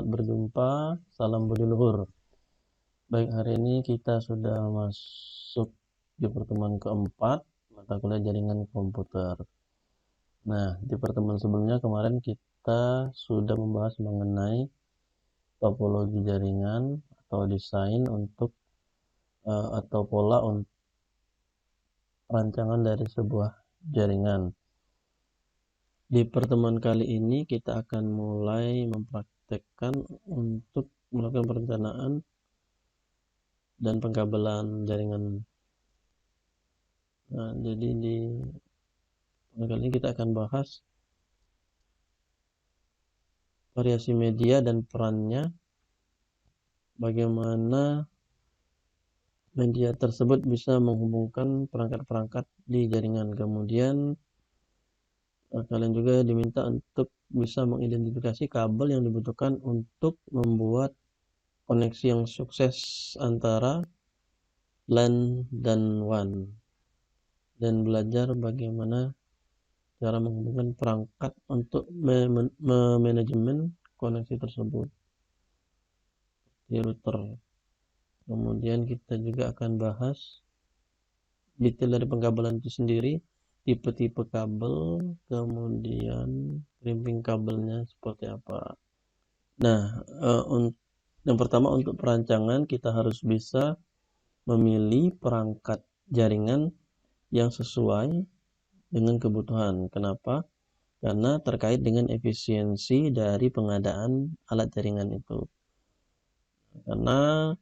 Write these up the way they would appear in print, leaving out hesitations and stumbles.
selamat berjumpa, salam budi luhur. Baik, hari ini kita sudah masuk di pertemuan keempat, mata kuliah jaringan komputer. Nah, di pertemuan sebelumnya kemarin kita sudah membahas mengenai topologi jaringan atau desain untuk atau pola untuk rancangan dari sebuah jaringan. Di pertemuan kali ini kita akan mulai mempraktekkan untuk melakukan perencanaan dan pengkabelan jaringan. Nah, jadi di kali ini kita akan bahas variasi media dan perannya, bagaimana media tersebut bisa menghubungkan perangkat-perangkat di jaringan. Kemudian kalian juga diminta untuk bisa mengidentifikasi kabel yang dibutuhkan untuk membuat koneksi yang sukses antara LAN dan WAN, dan belajar bagaimana cara menghubungkan perangkat untuk manajemen koneksi tersebut di router. Kemudian kita juga akan bahas detail dari pengkabelan itu sendiri, tipe-tipe kabel, kemudian crimping kabelnya seperti apa. Nah, yang pertama untuk perancangan kita harus bisa memilih perangkat jaringan yang sesuai dengan kebutuhan. Kenapa? Karena terkait dengan efisiensi dari pengadaan alat jaringan itu. Karena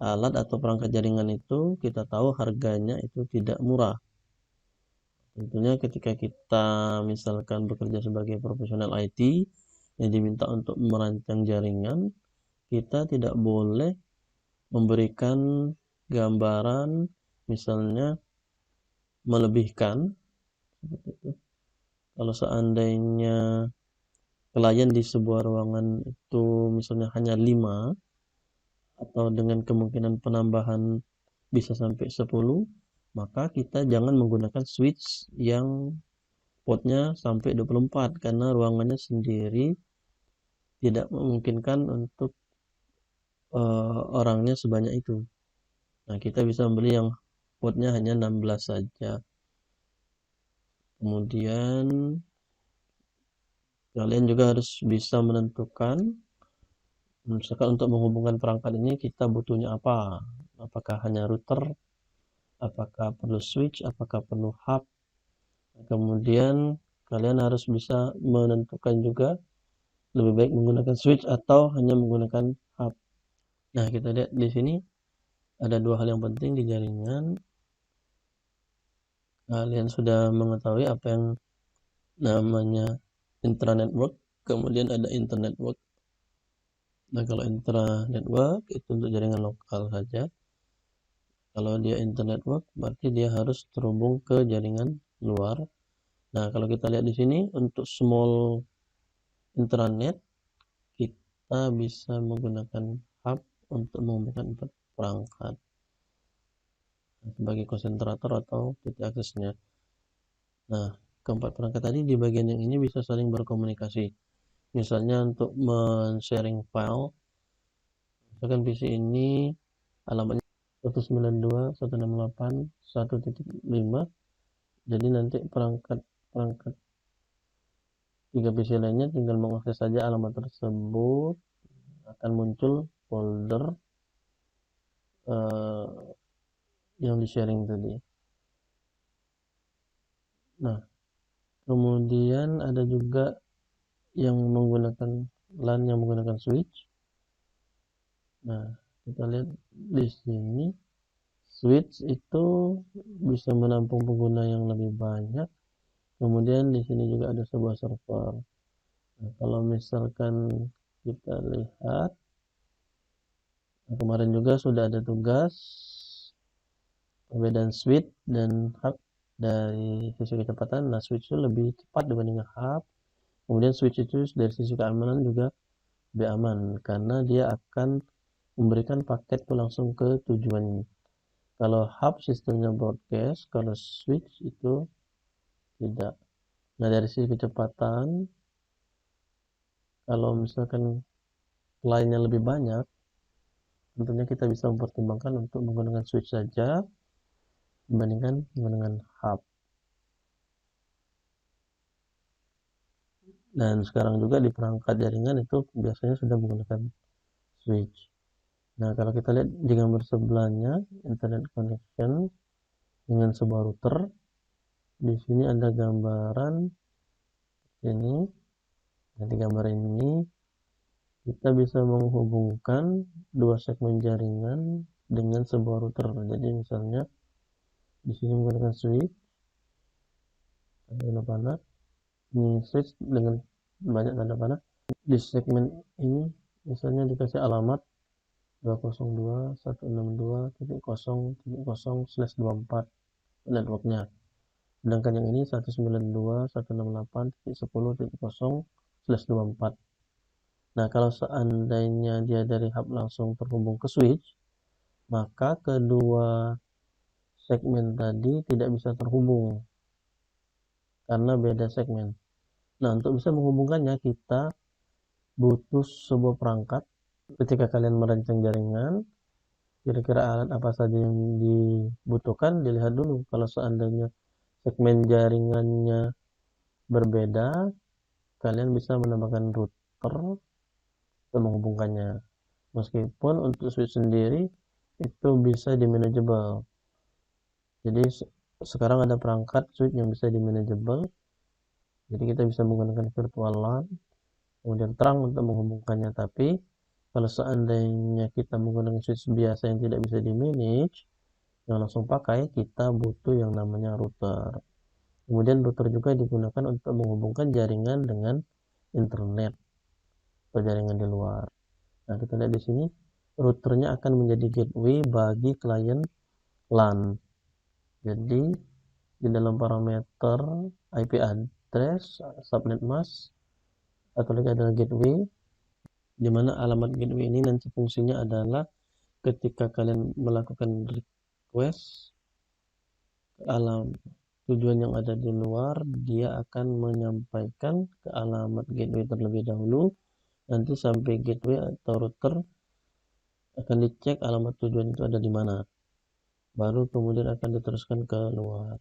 alat atau perangkat jaringan itu kita tahu harganya itu tidak murah. Tentunya ketika kita misalkan bekerja sebagai profesional IT yang diminta untuk merancang jaringan, kita tidak boleh memberikan gambaran misalnya melebihkan seperti itu. Kalau seandainya klien di sebuah ruangan itu misalnya hanya 5 atau dengan kemungkinan penambahan bisa sampai 10, maka kita jangan menggunakan switch yang portnya sampai 24 karena ruangannya sendiri tidak memungkinkan untuk orangnya sebanyak itu. Nah, kita bisa membeli yang portnya hanya 16 saja. Kemudian kalian juga harus bisa menentukan misalkan untuk menghubungkan perangkat ini kita butuhnya apa. Apakah hanya router, apakah perlu switch, apakah perlu hub. Kemudian kalian harus bisa menentukan juga lebih baik menggunakan switch atau hanya menggunakan hub. Nah, kita lihat di sini ada dua hal yang penting di jaringan. Kalian sudah mengetahui apa yang namanya intranetwork, kemudian ada internetwork. Nah, kalau intranetwork itu untuk jaringan lokal saja. Kalau dia internetwork berarti dia harus terhubung ke jaringan luar. Nah, kalau kita lihat di sini untuk small intranet kita bisa menggunakan hub untuk menghubungkan 4 perangkat sebagai konsentrator atau titik aksesnya. Nah, keempat perangkat tadi di bagian yang ini bisa saling berkomunikasi. Misalnya untuk men-sharing file, misalkan PC ini alamatnya 192.168.1.5, jadi nanti perangkat 3 PC lainnya tinggal mengakses saja alamat tersebut, akan muncul folder yang di-sharing tadi. Nah, kemudian ada juga yang menggunakan LAN yang menggunakan switch. Nah, kita lihat di sini switch itu bisa menampung pengguna yang lebih banyak. Kemudian di sini juga ada sebuah server. Nah, kalau misalkan kita lihat, kemarin juga sudah ada tugas perbedaan switch dan hub dari sisi kecepatan. Nah, switch itu lebih cepat dibandingkan hub. Kemudian switch itu dari sisi keamanan juga lebih aman karena dia akan memberikan paket itu langsung ke tujuannya. Kalau hub sistemnya broadcast, kalau switch itu tidak. Nah, dari sisi kecepatan, kalau misalkan lainnya lebih banyak, tentunya kita bisa mempertimbangkan untuk menggunakan switch saja dibandingkan menggunakan hub. Dan sekarang juga di perangkat jaringan itu biasanya sudah menggunakan switch. Nah, kalau kita lihat di gambar sebelahnya, internet connection dengan sebuah router. Di sini ada gambaran ini. Nah, di gambar ini kita bisa menghubungkan dua segmen jaringan dengan sebuah router. Jadi misalnya di sini menggunakan switch, ada tanda panah, ini switch dengan banyak tanda panah. Di segmen ini misalnya dikasih alamat 202.162.0.0/24 networknya. Sedangkan yang ini 192.168.10.0/24. Nah, kalau seandainya dia dari hub langsung terhubung ke switch, maka kedua segmen tadi tidak bisa terhubung karena beda segmen. Nah, untuk bisa menghubungkannya kita butuh sebuah perangkat. Ketika kalian merancang jaringan, kira-kira alat apa saja yang dibutuhkan, dilihat dulu. Kalau seandainya segmen jaringannya berbeda, kalian bisa menambahkan router untuk menghubungkannya. Meskipun untuk switch sendiri itu bisa di manageable. Jadi sekarang ada perangkat switch yang bisa di manageable. Jadi kita bisa menggunakan virtual LAN, kemudian terang untuk menghubungkannya. Tapi kalau seandainya kita menggunakan switch biasa yang tidak bisa di manage, yang langsung pakai, kita butuh yang namanya router. Kemudian router juga digunakan untuk menghubungkan jaringan dengan internet atau jaringan di luar. Nah, kita lihat di sini routernya akan menjadi gateway bagi klien LAN. Jadi di dalam parameter IP address subnet mask atau lagi adalah gateway, di mana alamat gateway ini nanti fungsinya adalah ketika kalian melakukan request ke alam tujuan yang ada di luar, dia akan menyampaikan ke alamat gateway terlebih dahulu. Nanti sampai gateway atau router akan dicek alamat tujuan itu ada di mana, baru kemudian akan diteruskan ke luar.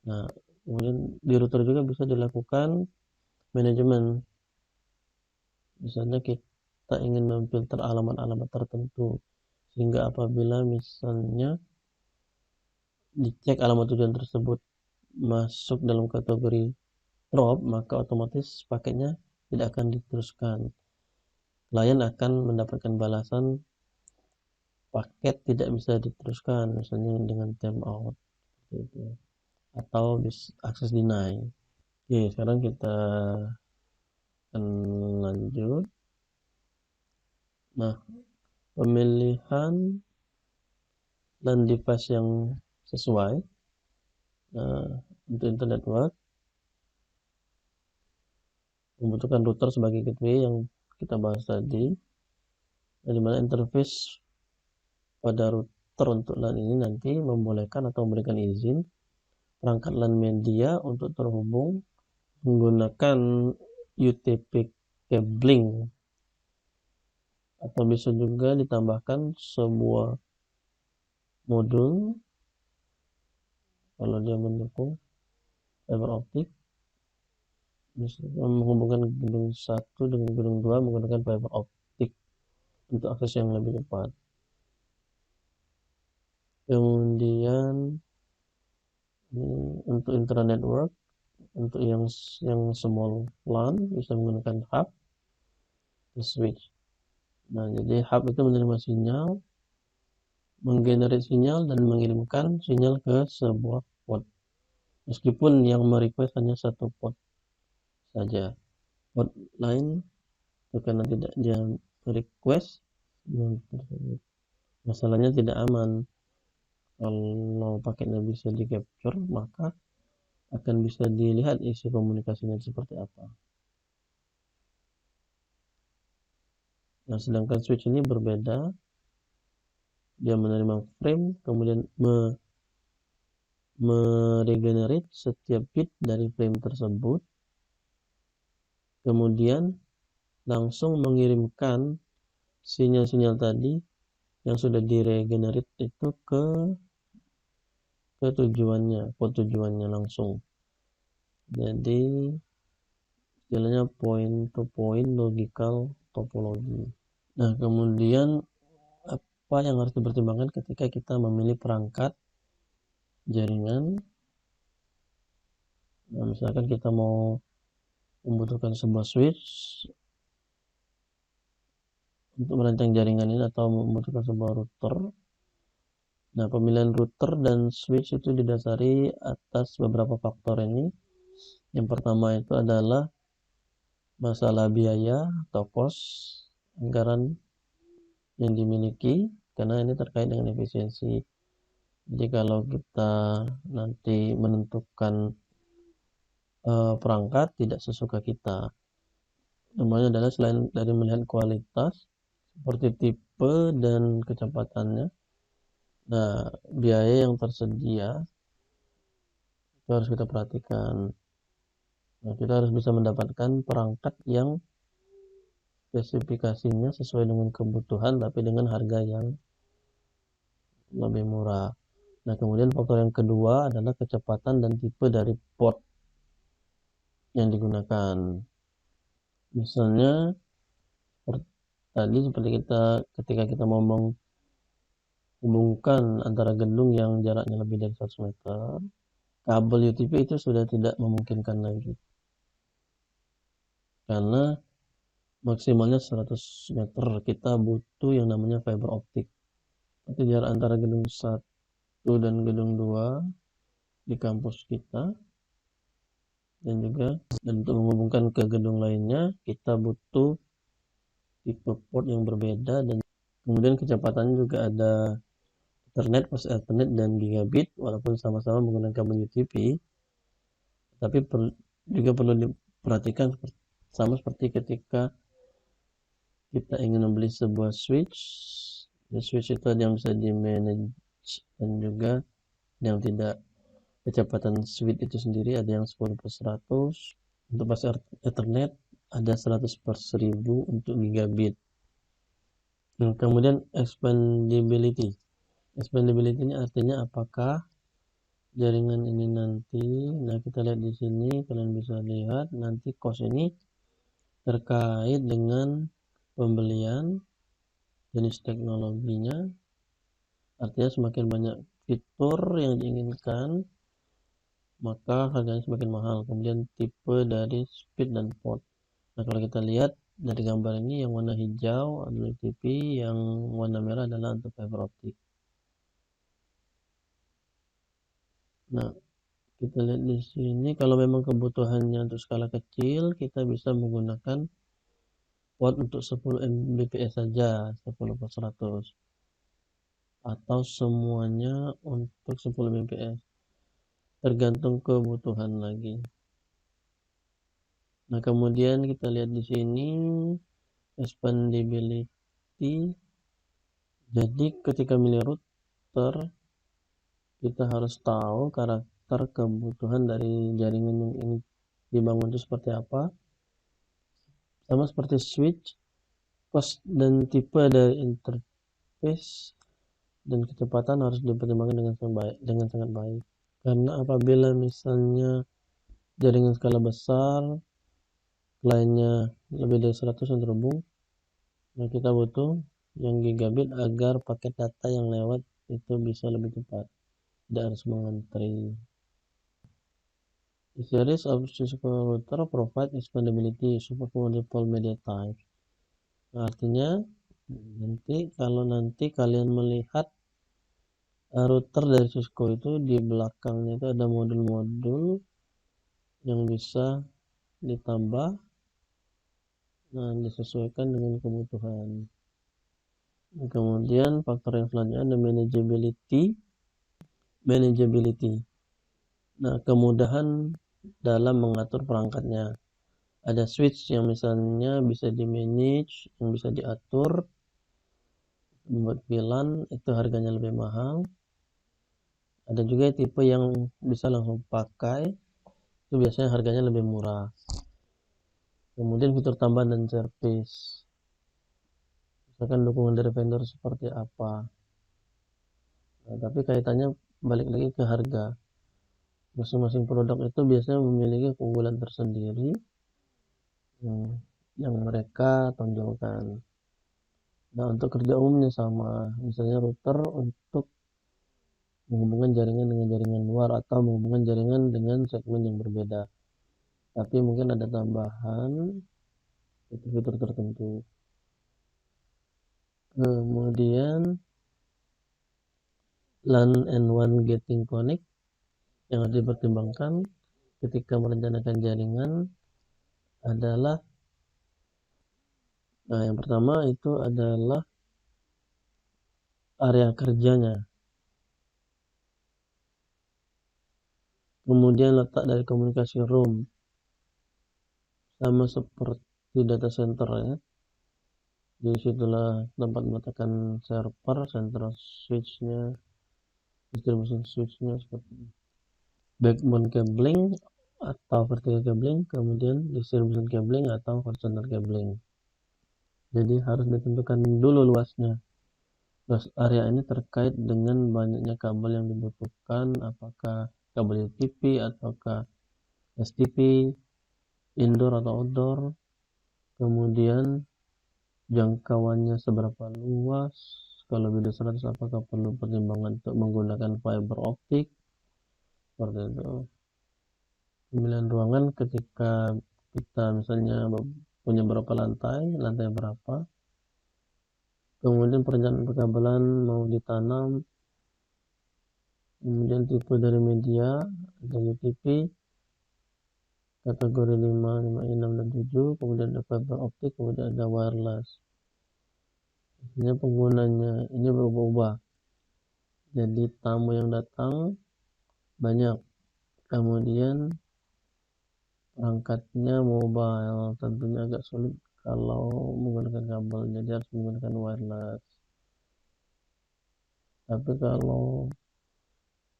Nah, kemudian di router juga bisa dilakukan manajemen. Misalnya kita ingin memfilter alamat-alamat tertentu, sehingga apabila misalnya dicek alamat tujuan tersebut masuk dalam kategori drop, maka otomatis paketnya tidak akan diteruskan. Klien akan mendapatkan balasan paket tidak bisa diteruskan, misalnya dengan timeout gitu, atau akses deny. Oke, sekarang kita akan lanjut. Nah, pemilihan LAN device yang sesuai untuk internet network membutuhkan router sebagai gateway yang kita bahas tadi, di mana interface pada router untuk LAN ini nanti membolehkan atau memberikan izin perangkat LAN media untuk terhubung menggunakan UTP cabling, atau bisa juga ditambahkan sebuah modul kalau dia mendukung fiber optik, bisa menghubungkan gedung 1 dengan gedung 2 menggunakan fiber optik untuk akses yang lebih cepat. Kemudian untuk internet network, untuk yang small LAN bisa menggunakan hub switch. Nah, jadi hub itu menerima sinyal, menggenerate sinyal dan mengirimkan sinyal ke sebuah port. Meskipun yang merequest hanya satu port saja, port lain itu karena tidak dia request, masalahnya tidak aman. Kalau paketnya bisa di capture, maka akan bisa dilihat isi komunikasinya seperti apa. Nah, sedangkan switch ini berbeda, dia menerima frame, kemudian meregenerate setiap bit dari frame tersebut, kemudian langsung mengirimkan sinyal-sinyal tadi yang sudah diregenerate itu ke tujuannya langsung. Jadi istilahnya point to point logical topology. Nah, kemudian apa yang harus dipertimbangkan ketika kita memilih perangkat jaringan? Nah, misalkan kita mau membutuhkan sebuah switch untuk merancang jaringan ini atau membutuhkan sebuah router. Nah, pemilihan router dan switch itu didasari atas beberapa faktor ini. Yang pertama itu adalah masalah biaya atau cost anggaran yang dimiliki, karena ini terkait dengan efisiensi. Jadi kalau kita nanti menentukan perangkat tidak sesuka kita, namanya adalah selain dari melihat kualitas seperti tipe dan kecepatannya, nah biaya yang tersedia itu harus kita perhatikan. Nah, kita harus bisa mendapatkan perangkat yang spesifikasinya sesuai dengan kebutuhan tapi dengan harga yang lebih murah. Nah, kemudian faktor yang kedua adalah kecepatan dan tipe dari port yang digunakan. Misalnya tadi seperti ketika kita mau menghubungkan antara gedung yang jaraknya lebih dari 100 meter, kabel UTP itu sudah tidak memungkinkan lagi. Karena maksimalnya 100 meter, kita butuh yang namanya fiber optik. Itu jarak antara gedung 1 dan gedung 2 di kampus kita. Dan untuk menghubungkan ke gedung lainnya, kita butuh tipe port yang berbeda, dan kemudian kecepatannya juga ada Ethernet, Fast Ethernet, dan Gigabit, walaupun sama-sama menggunakan kabel UTP, tapi juga perlu diperhatikan sama seperti ketika kita ingin membeli sebuah switch. Switch itu ada yang bisa di manage dan juga yang tidak. Kecepatan switch itu sendiri ada yang 10/100, untuk Fast Ethernet ada 100/1000 untuk Gigabit. Nah, kemudian expandability ini artinya apakah jaringan ini nanti, nah kita lihat di sini, kalian bisa lihat nanti cost ini terkait dengan pembelian, jenis teknologinya, artinya semakin banyak fitur yang diinginkan maka harganya semakin mahal. Kemudian tipe dari speed dan port. Nah, kalau kita lihat dari gambar ini, yang warna hijau adalah TV, yang warna merah adalah untuk fiber optik. Nah, kita lihat di sini, kalau memang kebutuhannya untuk skala kecil, kita bisa menggunakan port untuk 10 Mbps saja, 10/100, atau semuanya untuk 10 Mbps, tergantung kebutuhan lagi. Nah, kemudian kita lihat di sini expandability. Jadi ketika milih router, kita harus tahu karakter kebutuhan dari jaringan yang ingin dibangun itu seperti apa. Sama seperti switch, cost dan tipe dari interface dan kecepatan harus dipertimbangkan dengan sangat baik. Karena apabila misalnya jaringan skala besar, lainnya lebih dari 100 yang terhubung, nah kita butuh yang gigabit agar paket data yang lewat itu bisa lebih cepat, tidak harus mengantri. The series of Cisco router provide expandability support multiple media types. Nah, artinya kalau nanti kalian melihat router dari Cisco itu, di belakangnya itu ada modul-modul yang bisa ditambah, nah disesuaikan dengan kebutuhan. Nah, kemudian faktor yang selanjutnya ada manageability. Nah, kemudahan dalam mengatur perangkatnya. Ada switch yang misalnya bisa di manage, yang bisa diatur, membuat VLAN itu harganya lebih mahal. Ada juga tipe yang bisa langsung pakai, itu biasanya harganya lebih murah. Kemudian fitur tambahan dan service, misalkan dukungan dari vendor seperti apa. Nah, tapi kaitannya balik lagi ke harga. Masing-masing produk itu biasanya memiliki keunggulan tersendiri yang mereka tonjolkan. Nah, untuk kerja umumnya sama, misalnya router untuk menghubungkan jaringan dengan jaringan luar atau menghubungkan jaringan dengan segmen yang berbeda. Tapi mungkin ada tambahan fitur-fitur tertentu. Kemudian LAN and WAN getting connect yang harus dipertimbangkan ketika merencanakan jaringan adalah yang pertama itu adalah area kerjanya, kemudian letak dari komunikasi room, sama seperti data center ya. Di situlah tempat meletakkan server, central switch-nya, distribution switch-nya seperti ini. Backbone cabling atau vertical cabling, kemudian distribution cabling atau horizontal cabling. Jadi harus ditentukan dulu luasnya. Luas area ini terkait dengan banyaknya kabel yang dibutuhkan, apakah kabel UTP ataukah STP, indoor atau outdoor, kemudian jangkauannya seberapa luas, kalau lebih dari 100 apakah perlu pertimbangan untuk menggunakan fiber optik, seperti itu. Pemilihan ruangan ketika kita misalnya punya berapa lantai berapa, kemudian perencanaan perkabelan mau ditanam, kemudian tipe dari media, ada UTP, kategori 5, 5, 6, dan 7, kemudian ada fiber optik, kemudian ada wireless. Ini penggunanya ini berubah-ubah, jadi tamu yang datang banyak, kemudian perangkatnya mobile, tentunya agak sulit kalau menggunakan kabel, jadi harus menggunakan wireless. Tapi kalau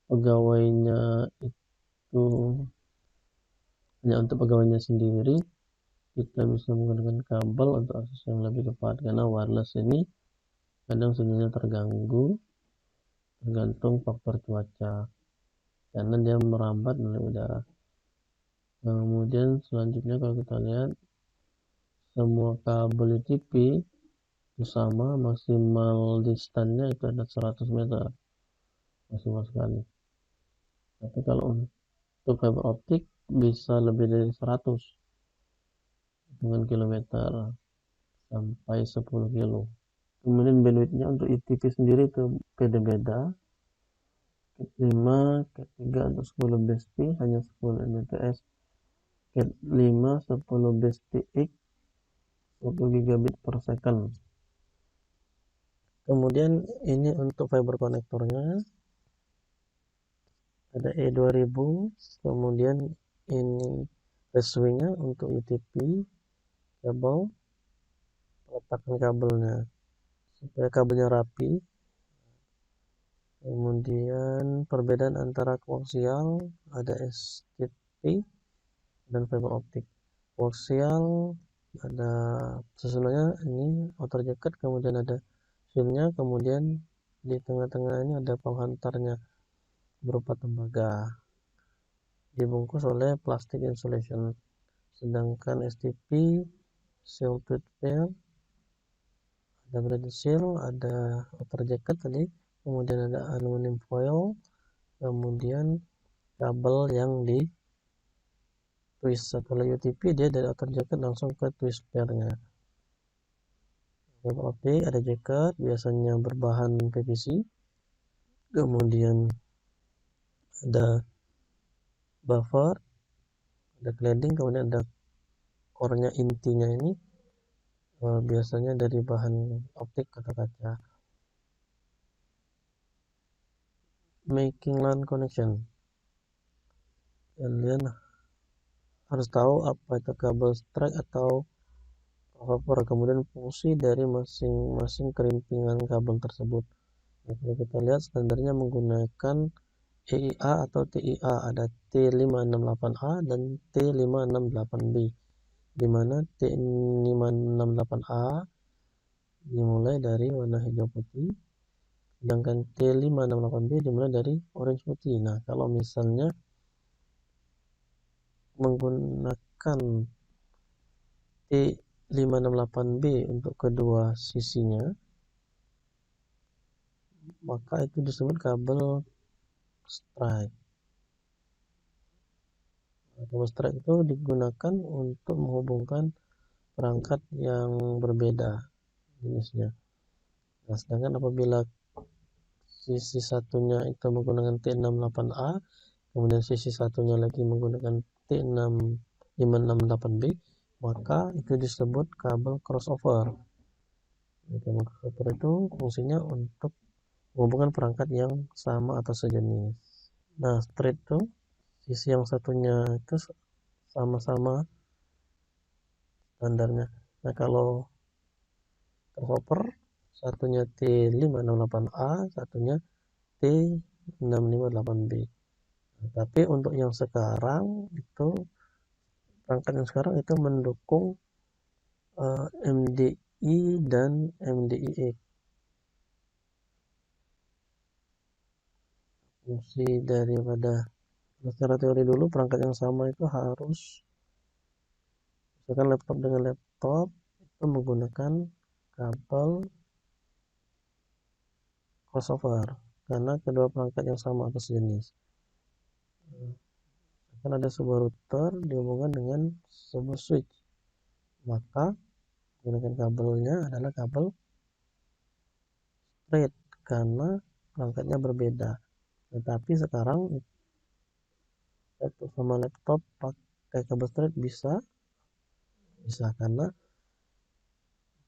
pegawainya itu hanya untuk pegawainya sendiri, kita bisa menggunakan kabel untuk akses yang lebih cepat, karena wireless ini kadang sinyalnya terganggu tergantung faktor cuaca, karena dia merambat melalui udara. Kemudian selanjutnya kalau kita lihat semua kabel UTP itu sama, maksimal distance-nya itu ada 100 meter maksimal sekali. Tapi kalau untuk fiber optik bisa lebih dari 100 dengan kilometer sampai 10 kilo. Kemudian bandwidth-nya untuk UTP sendiri itu beda-beda. Cat 5, Cat 3 untuk 10 bst hanya 10 Mbps. Cat 5 10 bstx 1 gigabit per second. Kemudian ini untuk fiber konektornya ada E2000, kemudian ini reswingnya untuk UTP kabel, letakkan kabelnya supaya kabelnya rapi. Kemudian perbedaan antara koaksial ada STP dan fiber optik. Koaksial ada susunannya ini outer jacket, kemudian ada filmnya, kemudian di tengah-tengah ini ada penghantarnya berupa tembaga dibungkus oleh plastik insulation. Sedangkan STP seal tooth pair ada braided seal, ada outer jacket tadi, kemudian ada aluminium foil, kemudian kabel yang di twist. Kalau UTP dia dari outer jacket langsung ke twist pairnya. Fiber optik ada jacket biasanya berbahan PVC, kemudian ada buffer, ada cladding, kemudian ada core-nya, intinya ini biasanya dari bahan optik atau kaca. Making LAN connection, kalian harus tahu apa itu kabel strike atau copper, kemudian fungsi dari masing-masing kerimpingan kabel tersebut. Nah, kalau kita lihat standarnya menggunakan EIA atau TIA, ada T568A dan T568B, di mana T568A dimulai dari warna hijau putih, sedangkan T568B dimulai dari orange putih. Nah, kalau misalnya menggunakan T568B untuk kedua sisinya, maka itu disebut kabel strike. Kabel strike itu digunakan untuk menghubungkan perangkat yang berbeda jenisnya. Nah, sedangkan apabila sisi satunya itu menggunakan T68A, kemudian sisi satunya lagi menggunakan T568B, maka itu disebut kabel crossover. Kabel crossover itu fungsinya untuk menghubungkan perangkat yang sama atau sejenis. Nah, straight itu sisi yang satunya itu sama-sama standarnya. Nah, kalau crossover satunya T568A, satunya T658B. Nah, tapi untuk yang sekarang itu perangkat yang sekarang itu mendukung MDI dan MDIX. Fungsi daripada secara teori dulu perangkat yang sama itu harus, misalkan laptop dengan laptop itu menggunakan kabel crossover karena kedua perangkat yang sama atau sejenis. Akan ada sebuah router dihubungkan dengan sebuah switch, maka menggunakan kabelnya adalah kabel straight karena perangkatnya berbeda. Tetapi sekarang laptop sama laptop pakai kabel straight bisa karena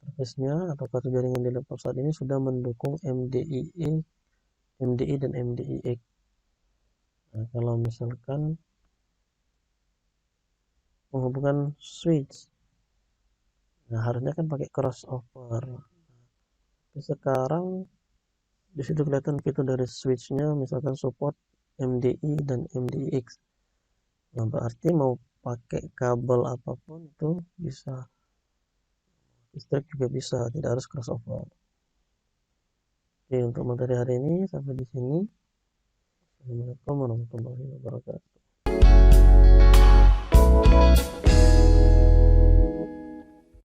interface-nya atau kartu jaringan di laptop saat ini sudah mendukung MDI dan MDIX. Nah, kalau misalkan menghubungkan switch, nah harusnya kan pakai crossover. Tapi sekarang di situ kelihatan fitur dari switch-nya, misalkan support MDI dan MDIX. Nah, berarti mau pakai kabel apapun itu bisa, listrik juga bisa, tidak harus crossover. Oke, untuk materi hari ini sampai di sini. Assalamualaikum warahmatullahi wabarakatuh.